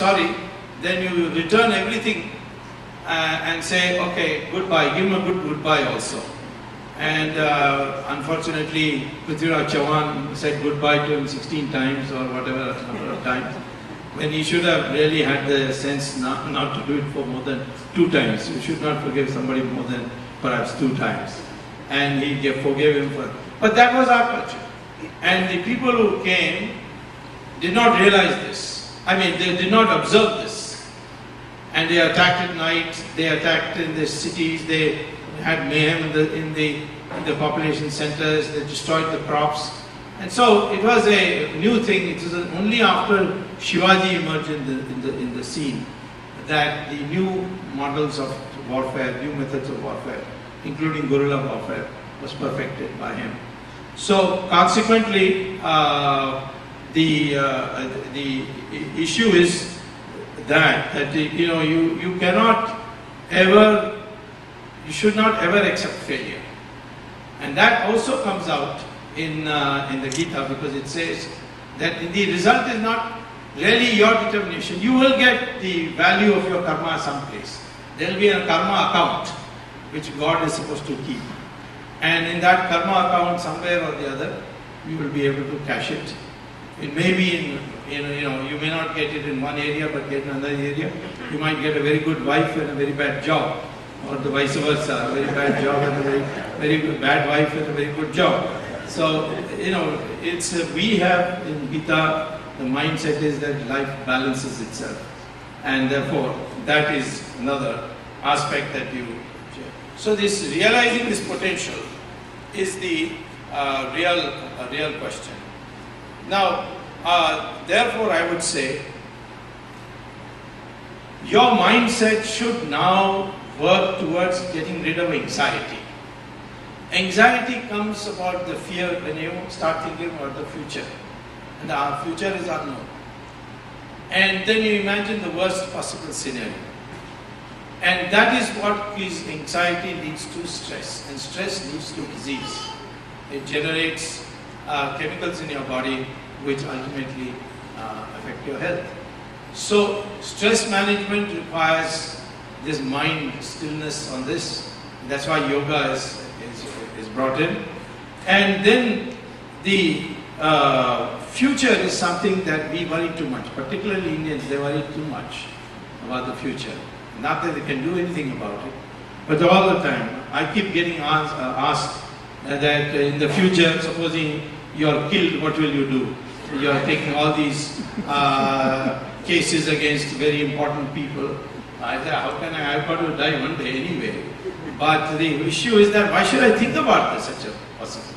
sorry, then you return everything and say, okay, goodbye, give him a goodbye also. And unfortunately, Prithviraj Chauhan said goodbye to him 16 times or whatever number of times, when he should have really had the sense not to do it for more than 2 times. You should not forgive somebody more than perhaps 2 times. And he forgave him for. But that was our culture. And the people who came did not realize this. I mean, they did not observe this. And they attacked at night, they attacked in the cities, they had mayhem in the population centers, they destroyed the crops. And so it was a new thing. It was only after Shivaji emerged in the scene that the new models of warfare, new methods of warfare, including guerrilla warfare, was perfected by him. So consequently, the issue is that you cannot ever, you should not ever accept failure, and that also comes out in the Gita, because it says that the result is not really your determination. You will get the value of your karma someplace. There will be a karma account which God is supposed to keep, and in that karma account, somewhere or the other, you will be able to cash it. It may be you may not get it in one area, but get in another area. You might get a very good wife and a very bad job, or the vice versa, a very bad job and a very bad wife and a very good job. So, it's we have in Gita, the mindset is that life balances itself, and therefore that is another aspect that you. So this realizing this potential is the real question. Now, therefore, I would say your mindset should now work towards getting rid of anxiety. Anxiety comes about the fear when you start thinking about the future, and our future is unknown. And then you imagine the worst possible scenario. And that is what is anxiety leads to stress, and stress leads to disease. It generates chemicals in your body which ultimately affect your health. So stress management requires this mind stillness on this. That's why yoga is brought in. And then the future is something that we worry too much, particularly Indians. They worry too much about the future. Not that they can do anything about it, but all the time. I keep getting asked that in the future, supposing you're killed, what will you do? You're taking all these cases against very important people. I said, how can I've got to die one day anyway. But the issue is that why should I think about such a possibility?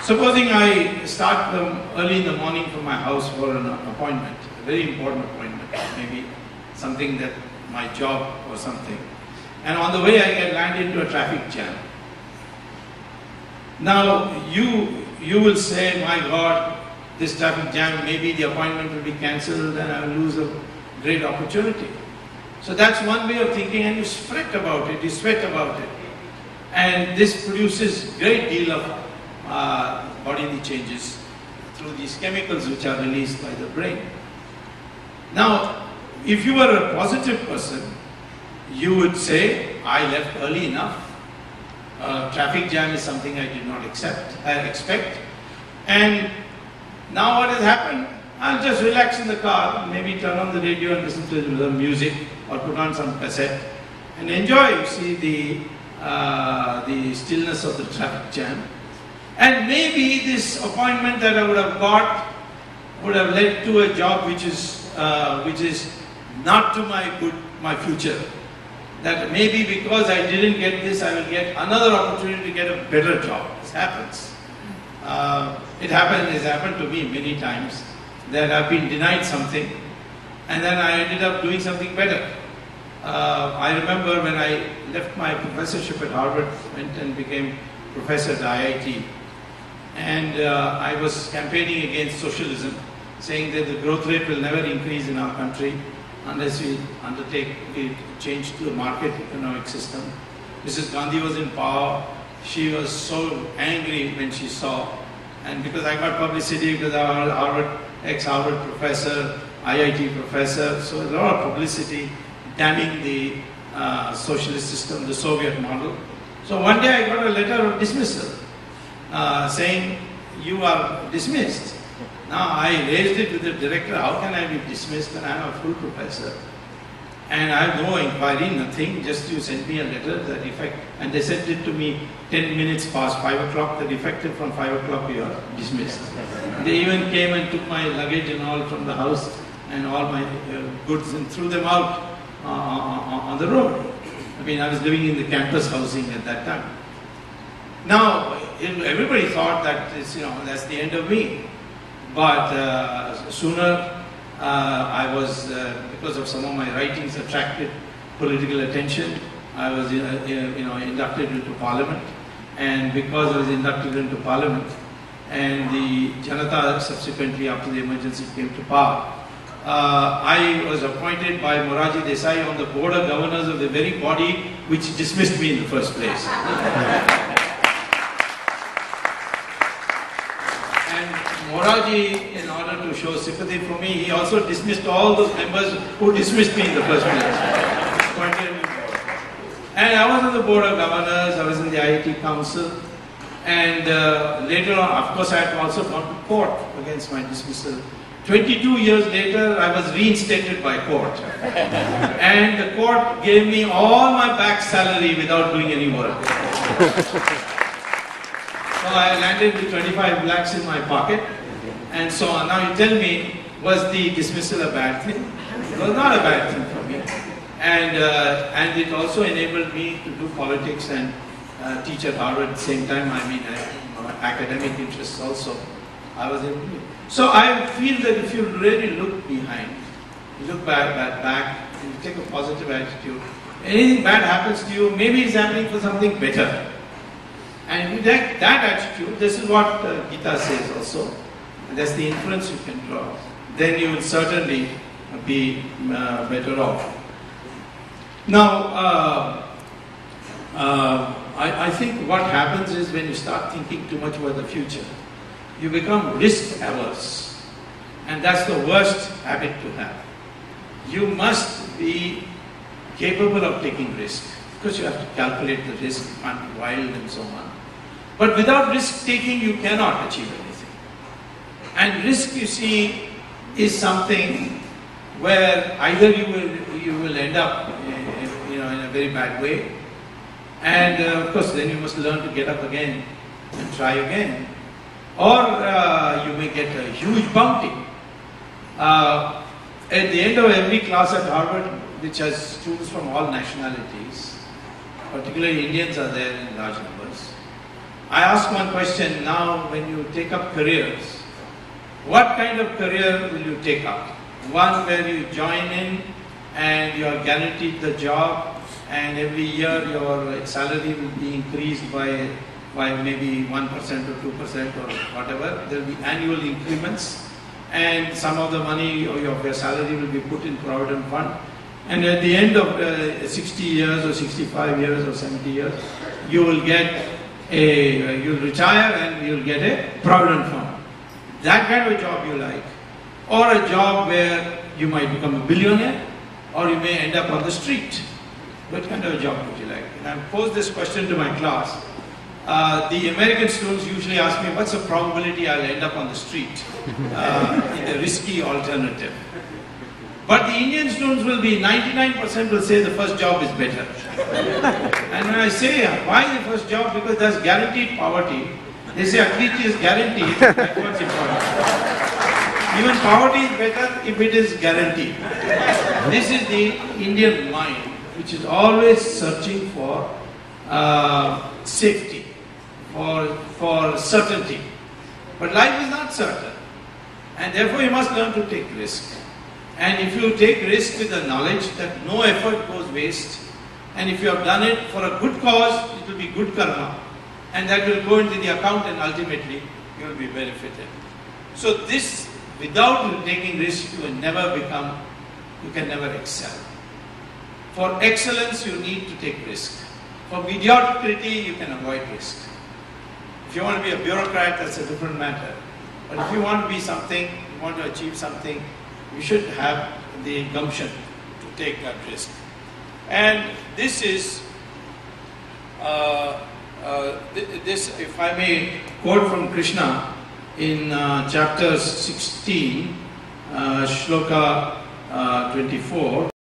Supposing I start early in the morning from my house for an appointment, a very important appointment, maybe something that my job or something, and on the way I get landed into a traffic jam. Now you will say, my God, this traffic jam, maybe the appointment will be cancelled and I will lose a great opportunity. So that's one way of thinking, and you fret about it, you sweat about it, and this produces great deal of bodily changes through these chemicals which are released by the brain. Now, if you were a positive person, you would say, I left early enough. Traffic jam is something I did not expect. And now what has happened? I'll just relax in the car, maybe turn on the radio and listen to the music, or put on some cassette and enjoy, you see, the stillness of the traffic jam. And maybe this appointment that I would have got would have led to a job which is not to my future. That maybe because I didn't get this, I will get another opportunity to get a better job. This happens. It has happened to me many times that I've been denied something and then I ended up doing something better. I remember when I left my professorship at Harvard, went and became professor at IIT, and I was campaigning against socialism, saying that the growth rate will never increase in our country unless we undertake a change to the market economic system. Mrs. Gandhi was in power. She was so angry when she saw And because I got publicity, because I was ex-Harvard professor, IIT professor, so a lot of publicity damning the socialist system, the Soviet model. So one day I got a letter of dismissal saying, you are dismissed. Now I raised it with the director, how can I be dismissed when I am a full professor? And I have no inquiry, nothing, just you sent me a letter that effect, and they sent it to me 10 minutes past 5 o'clock, that effective from 5 o'clock you are dismissed. They even came and took my luggage and all from the house and all my goods and threw them out on the road. I mean, I was living in the campus housing at that time. Now, everybody thought that that's the end of me. But sooner I was, because of some of my writings, attracted political attention. I was, inducted into Parliament, and because I was inducted into Parliament, and the Janata subsequently, after the emergency came to power, I was appointed by Morarji Desai on the board of governors of the very body which dismissed me in the first place. Morarji, in order to show sympathy for me, he also dismissed all those members who dismissed me in the first place. And I was on the board of governors, I was in the IIT council, and later on, of course, I had also gone to court against my dismissal. 22 years later, I was reinstated by court. And the court gave me all my back salary without doing any work. So I landed with 25 lakhs in my pocket, and so on. Now you tell me, was the dismissal a bad thing? It was not a bad thing for me. And it also enabled me to do politics and teach at Harvard at the same time. I mean, academic interests also. I was able to do. So I feel that if you really look behind, you look back, and you take a positive attitude, anything bad happens to you, maybe it's happening for something better. And with that attitude, this is what Gita says also, and that's the inference you can draw. Then you will certainly be better off. Now, I think what happens is when you start thinking too much about the future, you become risk averse. And that's the worst habit to have. You must be capable of taking risk, because you have to calculate the risk, you can't be wild and so on. But without risk taking, you cannot achieve anything. And risk, you see, is something where either you will end up in a very bad way, and of course then you must learn to get up again and try again, or you may get a huge bounty. At the end of every class at Harvard, which has students from all nationalities, particularly Indians are there in large numbers, I ask one question: now when you take up careers, what kind of career will you take up? One where you join in and you are guaranteed the job, and every year your salary will be increased by maybe 1% or 2% or whatever. There will be annual increments, and some of the money of your salary will be put in Provident Fund. And at the end of 60 years or 65 years or 70 years, you will you'll retire and you'll get a Provident Fund. That kind of a job you like. Or a job where you might become a billionaire, or you may end up on the street. What kind of a job would you like? And I posed this question to my class. The American students usually ask me, what's the probability I'll end up on the street in a risky alternative? But the Indian students will be, 99% will say the first job is better. And when I say, why the first job? Because there's guaranteed poverty. They say, at least it is guaranteed. That's what's important. Even poverty is better if it is guaranteed. This is the Indian mind, which is always searching for safety, for certainty. But life is not certain. And therefore you must learn to take risk. And if you take risk with the knowledge that no effort goes waste, and if you have done it for a good cause, it will be good karma. And that will go into the account, and ultimately you will be benefited. So this, without taking risk, you can never excel. For excellence, you need to take risk. For mediocrity, you can avoid risk. If If you want to be a bureaucrat, that's a different matter. But if you want to be something, you want to achieve something, you should have the gumption to take that risk. And this is, if I may quote from Krishna in chapter 16, shloka 24.